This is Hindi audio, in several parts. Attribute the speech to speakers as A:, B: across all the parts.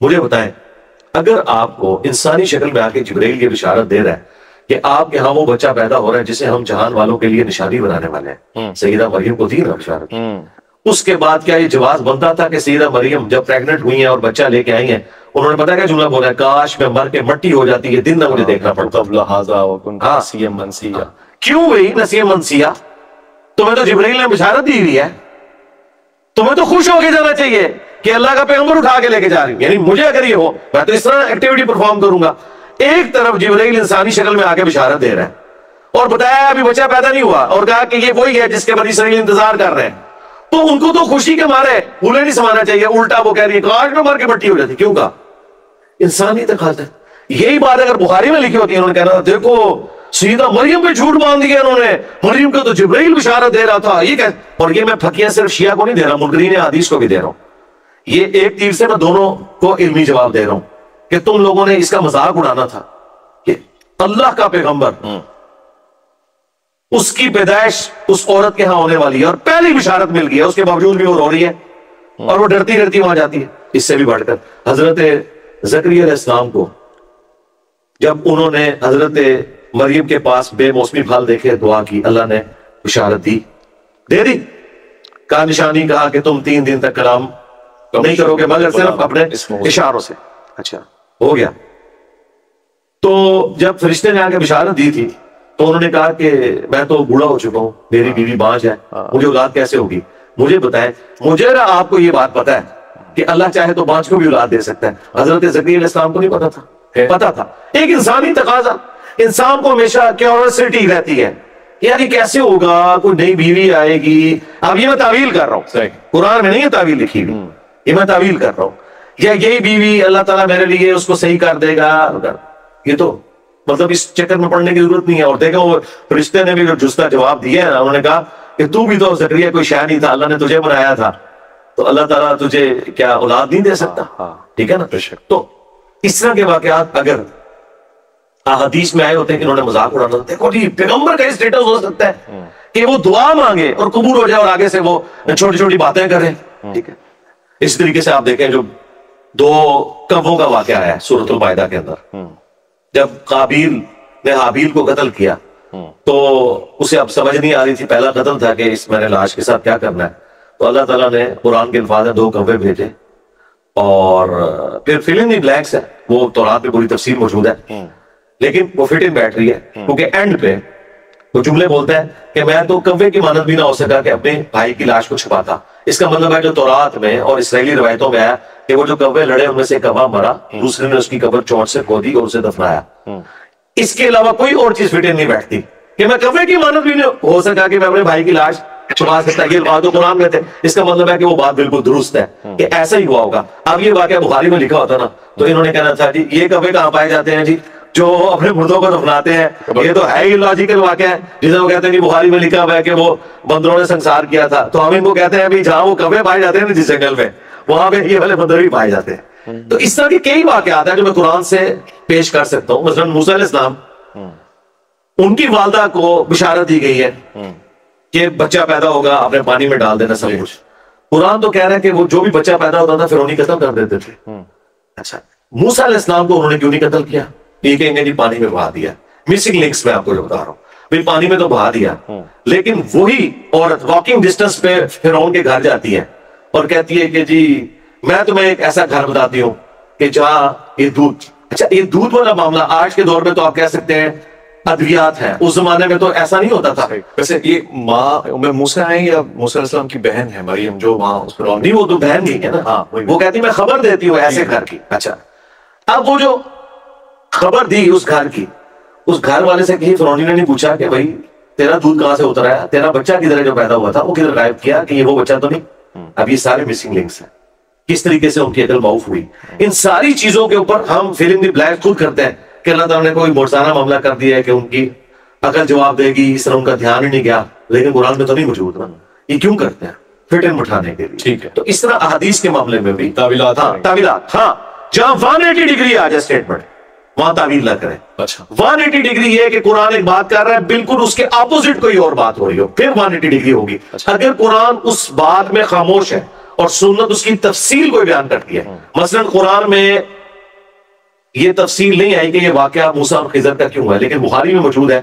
A: मुझे बताएं, अगर आपको इंसानी शक्ल में आके जिब्राइल ये बिशारत दे रहा है कि आपके यहाँ वो बच्चा पैदा हो रहा है जिसे हम जहान वालों के लिए निशानी बनाने वाले हैं, सईदा मरियम को दी ना बिशारत, उसके बाद क्या ये जवाब बनता था कि सईदा मरियम जब प्रेग्नेंट हुई है और बच्चा लेके आई है, उन्होंने पता क्या जुमला बोला, काश मैं मर के मट्टी हो जाती है, दिन ना मुझे देखना पड़ता। क्यों भाई नसीह मनसिया, तुम्हें तो जिब्राइल ने बिशारत दी हुई है, तुम्हें तो खुश होके जाना चाहिए कि अल्लाह का पैगंबर उठा के लेके जा रही हूं। यानी मुझे अगर ये हो, मैं तो इस तरह एक्टिविटी परफॉर्म करूंगा। एक तरफ जिब्राइल इंसानी शक्ल में आके बिशारत दे रहा है और बताया अभी बच्चा पैदा नहीं हुआ और कहा कि ये वही है जिसके बनी इसराइल इंतजार कर रहे हैं, तो उनको तो खुशी के मारे भूले नहीं समाना चाहिए, उल्टा वो कह रही है काश में मर के मट्टी हो जाती। क्यों कहा? इंसानी तकाज़ा। यही बात अगर बुखारी में लिखी होती है, उन्होंने कहना देखो सीधा मरियम पे झूठ बांध दिया उन्होंने, मरियम को तो जिब्राइल बिशारत दे रहा था, ये क्या? और ये मैं फकिया सिर्फ शिया को नहीं दे रहा, मुनकरीन हदीस को भी दे रहा हूं। ये एक तीर से मैं दोनों को इल्मी जवाब दे रहा हूं कि तुम लोगों ने इसका मजाक उड़ाना था कि अल्लाह का पैगंबर, उसकी पैदाइश उस औरत के यहां होने वाली है और पहली बिशारत मिल गई है, उसके बावजूद भी वो रो रही है और वो डरती डरती वहां जाती है। इससे भी बढ़कर हजरत ज़करिया अलैहिस्सलाम को जब उन्होंने हजरत मरियम के पास बेमौसमी फल देखे, दुआ की, अल्लाह ने बिशारत दी, दे दी का निशानी, कहा कि तुम 3 दिन तक कलाम नहीं करोगे मगर सिर्फ अपने इशारों से। अच्छा, हो गया। तो जब फरिश्ते ने आके बिशारत दी थी तो उन्होंने कहा कि मैं तो बूढ़ा हो चुका हूं, मेरी बीवी बांझ है, मुझे औलाद कैसे होगी? मुझे बताएं, मुझे ना आपको ये बात पता है कि अल्लाह चाहे तो बांझ को भी औलाद दे सकता है। हजरत ज़करिया अलैहिस्सलाम को नहीं पता था? पता था। एक इंसानी तकाजा, इंसान को हमेशा क्यूरियोसिटी रहती है, यार ये कैसे होगा, कोई नई बीवी आएगी। अब ये मैं तावील कर रहा हूं, कुरान में नहीं है तावील लिखी हुई, ये मैं तावील कर रहा हूं, या यही बीवी अल्लाह ताला मेरे लिए उसको सही कर देगा। ये तो मतलब इस चक्कर में पड़ने की जरूरत नहीं है। और देखो वो रिश्ते ने भी जो जुस्ता जवाब दिया है ना, उन्होंने कहा कि तू भी तो ज़करिया कोई शय नहीं था, अल्लाह ने तुझे बनाया था, तो अल्लाह ताला तुझे क्या औलाद नहीं दे सकता? ठीक है ना। तो इस तरह के वाकयात अगर हदीस में आए होते हैं कि उन्होंने मजाक उड़ाना, देखो जी पैगंबर का स्टेटस हो सकता है कि वो दुआ मांगे और कबूल हो जाए और आगे से वो छोटी छोटी बातें करें। ठीक है, इस तरीके से आप देखें जो 2 कव्वों का वाकया है सूरतुल माइदा के अंदर, जब काबिल ने हाबील को कत्ल किया तो उसे अब समझ नहीं आ रही थी, पहला कत्ल था कि इस मैंने लाश के साथ क्या करना है, तो अल्लाह ताला ने कुरान के अल्फाज में 2 कव्वे भेजे और फिर फिल इन द ब्लैंक्स है, वो तौरात में पूरी तफसीर मौजूद है, लेकिन वो फिट इन बैठ रही है क्योंकि एंड पे वो जुमले बोलता है कि मैं तो कव्वे की मानद भी ना हो सका कि अपने भाई की लाश को छुपाता। इसका मतलब है जो तौरात में और इसराइली रवायतों में आया कि वो जो कव्वे लड़े उनमें से कव्वा मरा, दूसरे ने उसकी कब्र चोट से खोदी और उसे दफनाया। इसके अलावा कोई और चीज फिट इन नहीं बैठती कि मैं कव्वे की मानद भी नहीं हो सका कि मैं अपने भाई की लाश छुपा सकता। ये बात तो कुरान में थे, इसका मतलब है कि वो बात बिल्कुल दुरुस्त है कि ऐसा ही हुआ होगा। अब ये वाकया बुखारी में लिखा होता ना तो इन्होंने कहना था जी ये कव्वे कहाँ पाए जाते हैं जी, जो अपने मुर्दों को दफनाते हैं। ये तो है ही लॉजिकल वाकया है, जिसे वो कहते हैं कि बुखारी में लिखा हुआ है कि वो बंदरों ने संसार किया था, तो हम इनको कहते हैं भाई जहां वो कव्वे पाए जाते हैं ना जिस जंगल में, वहां पे ये वाले बंदर भी पाए जाते हैं। तो इस तरह के कई वाकयात हैं जो मैं कुरान से पेश कर सकता हूँ। मसलन मूसा अलैहिस्सलाम, उनकी वालदा को बिशारत दी गई है कि बच्चा पैदा होगा, आपने पानी में डाल देना सब कुछ। कुरान तो कह रहा है कि वो जो भी बच्चा पैदा होता था फिर उन्हीं कत्ल कर देते थे। अच्छा, मूसा अलैहिस्सलाम को उन्होंने क्यों नहीं कत्ल किया? ये कहेंगे जी पानी में बहा दिया। मिसिंग लिंक्स में आपको जो बता रहा हूं, भाई पानी में तो बहा दिया, लेकिन वही औरत वॉकिंग डिस्टेंस पे फिरौन के घर जाती है और कहती है कि जी मैं तुम्हें एक ऐसा घर बताती हूँ कि जहां ये दूध, अच्छा ये दूध वाला मामला आज के दौर में तो आप कह सकते हैं अद्वियात है, उस जमाने में तो ऐसा नहीं होता था।
B: वैसे ये माँ मूसा है या मूसा अलैहिस्सलाम की बहन है मरियम जो वहां उस पर
A: नहीं, वो तो बहन नहीं है ना। हाँ, वो कहती मैं खबर देती हूँ ऐसे घर की। अच्छा, अब वो जो खबर दी उस घर की, उस घर वाले से कहीं फिरौनी ने नहीं पूछा कि भाई तेरा दूध कहां से उतर आया, तेरा बच्चा किधर है जो पैदा हुआ था, वो किधर गायब किया कि ये वो बच्चा तो नहीं। अब ये सारे मिसिंग लिंक्स हैं, किस तरीके से उनकी अकल माउफ हुई। इन सारी चीजों के ऊपर हम फिल इन द ब्लैंक्स खुद करते हैं कि अल्लाह ताला ने कोई मोहसाना मामला कर दिया है कि उनकी अकल जवाब देगी, इस तरह उनका ध्यान ही नहीं गया, लेकिन कुरान में तो नहीं मौजूद ना। ये क्यों करते हैं? फिट इन उठाने के लिए।
B: ठीक है,
A: तो इस तरह अहादीस के मामले में भी
B: तावीलात,
A: हाँ, जहां 180 डिग्री आ जाए स्टेटमेंट वहां तावील ना करें।
B: अच्छा,
A: 180 डिग्री ये कि कुरान एक बात कर रहा है, बिल्कुल उसके ऑपोजिट कोई और बात हो रही हो, फिर 180 डिग्री होगी।
B: अच्छा।
A: अगर कुरान उस बात में खामोश है और सुन्नत उसकी तफसील को बयान करती है। मसलन कुरान में ये तफसील नहीं आई कि ये वाकया मूसा और खिजर का क्यों है, लेकिन बुखारी में मौजूद है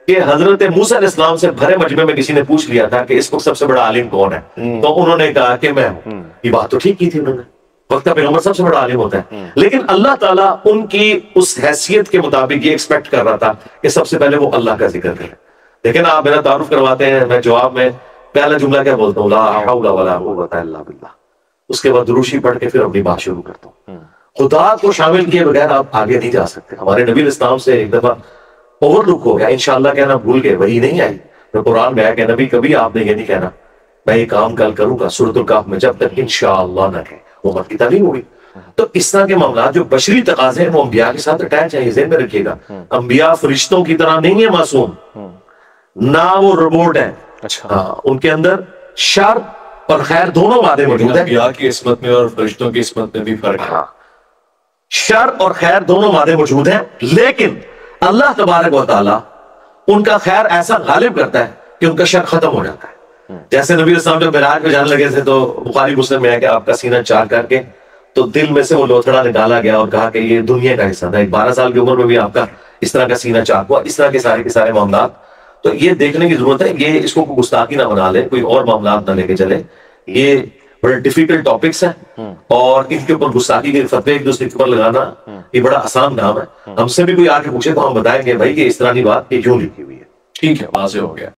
A: कि हजरत मूसा अलैहिस्सलाम से भरे मजमे में किसी ने पूछ लिया था कि इस वक्त सबसे बड़ा आलिम कौन है, तो उन्होंने कहा कि मैं हूं। ये बात तो ठीक की थी उन्होंने, वक्त पैगंबर सबसे बड़ा आलिम होता है, लेकिन अल्लाह ताला उनकी उस हैसियत के मुताबिक ये एक्सपेक्ट कर रहा था कि सबसे पहले वो अल्लाह का जिक्र करें। लेकिन आप मेरा तारुफ करवाते हैं, मैं जवाब में पहला जुमला क्या बोलता हूँ, ला हौला वला कुव्वता इल्ला बिल्लाह। उसके बाद दुरूशी पढ़ के फिर अपनी बात शुरू करता हूँ। खुदा को शामिल किए बगैर आप आगे नहीं जा सकते। हमारे नबी इस्लाम से एक दफा ओवरलुक हो गया, इंशाअल्लाह कहना भूल गए, वही नहीं आई तो कुरान में आया कि नबी कभी आपने ये नहीं कहना मैं ये काम कल करूंगा सूरतुल कहफ में, जब तक इंशाअल्लाह ना कहे, वो मत की तालीम होगी। तो इस तरह के मामला जो बशरी तकाजे हैं वो अंबिया के साथ अटैच है, ज़हन में रखिएगा। अंबिया फरिश्तों की तरह नहीं है मासूम, ना वो रोबोट है।
B: अच्छा,
A: हाँ, उनके अंदर शर और खैर दोनों मादे मौजूद है।
B: अंबिया की इस्मत में और फरिश्तों की इस्मत में भी फर्क है।
A: हाँ, शर और खैर दोनों मादे मौजूद हैं, लेकिन अल्लाह तबारक व तआला उनका खैर ऐसा गालिब करता है कि उनका शर खत्म हो जाता है। जैसे नबी इस्लाम जब मिराज में जाने लगे थे तो बुखारी मुस्लिम में है कि आपका सीना चार करके तो दिल में से वो लोथड़ा निकाला गया और कहा कि ये दुनिया का हिस्सा था। 12 साल की उम्र में भी आपका इस तरह का सीना चाक हुआ। इस तरह के सारे मामला, तो ये देखने की जरूरत है, ये इसको गुस्ताखी ना बना ले, कोई और मामला ना लेके चले। ये बड़े डिफिकल्ट टॉपिक्स हैं और इनके ऊपर गुस्ताखी के फतवे एक दूसरे के ऊपर लगाना ये बड़ा आसान काम है। हमसे भी कोई आके पूछे तो हम बताएंगे भाई कि इस तरह की बात ये क्यों लिखी हुई है।
B: ठीक है, वाज़ेह हो गया।